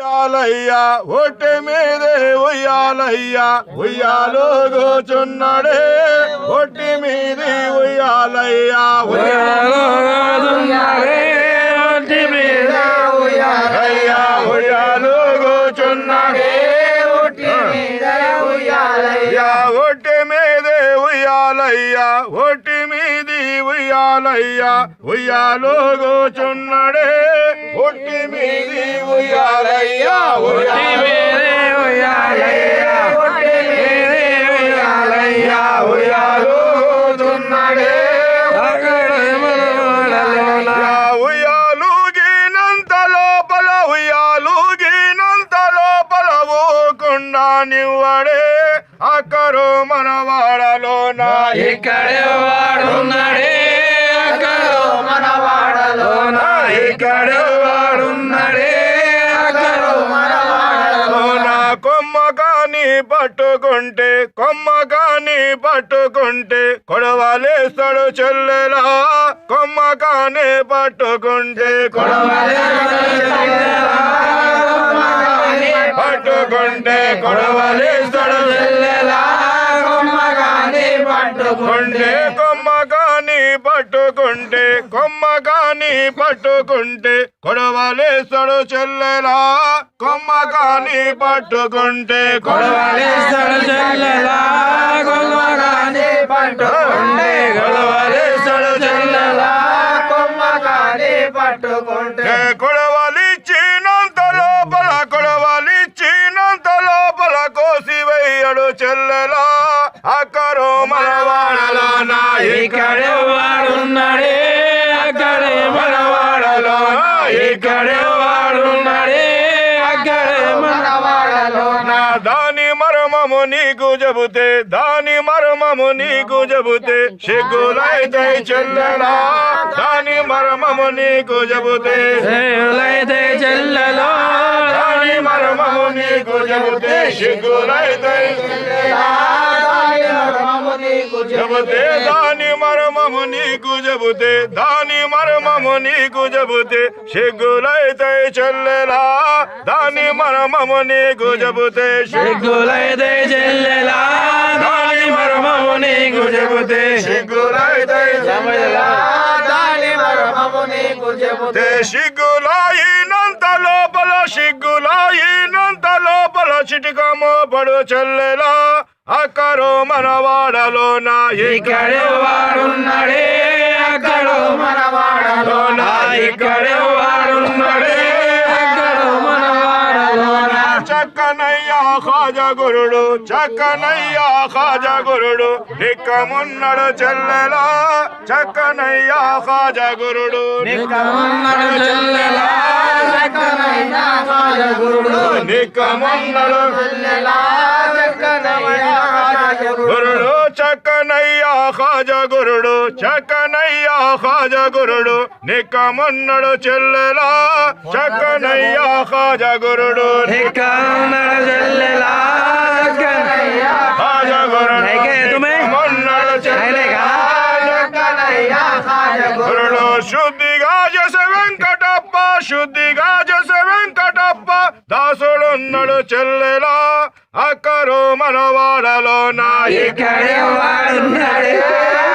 ఉయ్యాలయ్యా ఒట్టి మీదే ఉయ్యాలయ్యా ఉయ్యాలో కూర్చున్నాడే ఒట్టి మీది ఉయ్యాలయ్యా ఉయ్యాలో ఒట్టి మీద ఉయ్యాలయ్యా ఉయ్యాలో కూర్చున్నాడే ఒట్టి మీదే ఉయ్యాలయ్యా ఒట్టి మీది ఉయ్యాలయ్యా ఉయ్యాలో కూర్చున్నాడే ఒట్టి మీది ఉయ్యాలయ్యా ఒట్టి మీదే ఉయ్యాలయ్యా ఒట్టి మీది ఉయ్యాలయ్యా ఉయ్యాలో కూర్చున్నాడే ఉయ్యాలుగినంత లోపల ఉయ్యాలుగినంత లోపల ఊకుండా నివ్వడే అక్కరు మనవాడలోన ఇక్కడే వాడున్నాడే అక్కడో మనవాడలోన ఇక్కడే వాడున్నాడే అక్కడో మనవాడలోన కొమ్మకాని పట్టుకుంటే కొడవలేస్తాడు చెల్లెలా కొమ్మకాని పట్టుకుంటే కొడవలేస్తాడు చెల్లెలా కొమ్మకాని పట్టుకుంటే కొడవలేస్తాడు చెల్లెలా కొమ్మకాని పట్టుకుంటే కొడవలేస్తాడు చెల్లెలా కొమ్మకాని పట్టుకుంటే కొడవలేస్తాడు చెల్లెలా కొమ్మకాని పట్టుకుంటే కొడవలిచ్చినంత లోపల కోసివేయడు చెల్లెలా అక్కరో మనవాడలోన ఇక్కడే వాడున్నాడే అక్కడే మనవాడలోన ఇక్కడే వాడున్నాడే అక్కడే మనవాడలోన దాని మర్మము నీకు చెబుతే సిగ్గులైతే చెల్లెలా దాని మర్మము నీకు చెబుతే సిగ్గులైతే చెల్లెలా దాని మర్మము నీకు చెబుతే సిగ్గులైతే దాని మర్మము నీకు చెబుతే సిగ్గులైతే చెల్లెలా దాని మర్మము నీకు చెబుతే సిగ్గులైతే చెల్లెలా దాని మర్మము నీకు చెబుతే సిగ్గులైతే చెల్లెలా దాని మర్మము నీకు చెబుతే సిగ్గులాయినంత లోపల చిటికమో పడు చెల్లెలా అక్కరో మనవాడలోన ఇక్కడే వాడున్నాడే అక్కడో మనవాడలోన ఇక్కడే వాడున్నాడే అక్కడో మనవాడలోన చక్కనయ్యా ఖాజాగురుడు నిక్కమున్నడు చెల్లెలా చక్కనయ్యా ఖాజాగురుడు నిక్కమున్నడు చెల్లెలా చక్కనయ్యా ఖాజాగురుడు నిక్కమున్నడు చెల్లెలా చక్కనయ్యా గురుడు చక్కనయ్యా ఖాజాగురుడు నిక్కమున్నడు చెల్లెలా చక్కనయ్యా ఖాజాగురుడు నిక్కమున్నడు చెల్లెలా చక్కనయ్యా ఖాజాగురుడు నిక్కమున్నడు చెల్లెలా చక్కనయ్యా ఖాజాగురుడు శుద్ధిగా చేసే వెంకటప్ప దాసుడున్నాడు చెల్లెలా అక్కరో మనవాడలోన ఇక్కడే వాడున్నాడే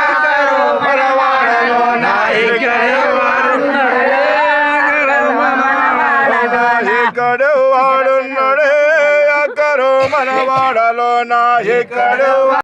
అక్కడో మనవాడలోన ఇక్కడే వాడున్నాడే అక్కడో మనవాడలోన ఇక్కడే వాడున్నాడే అక్కరో మనవాడలోన ఇక్కడే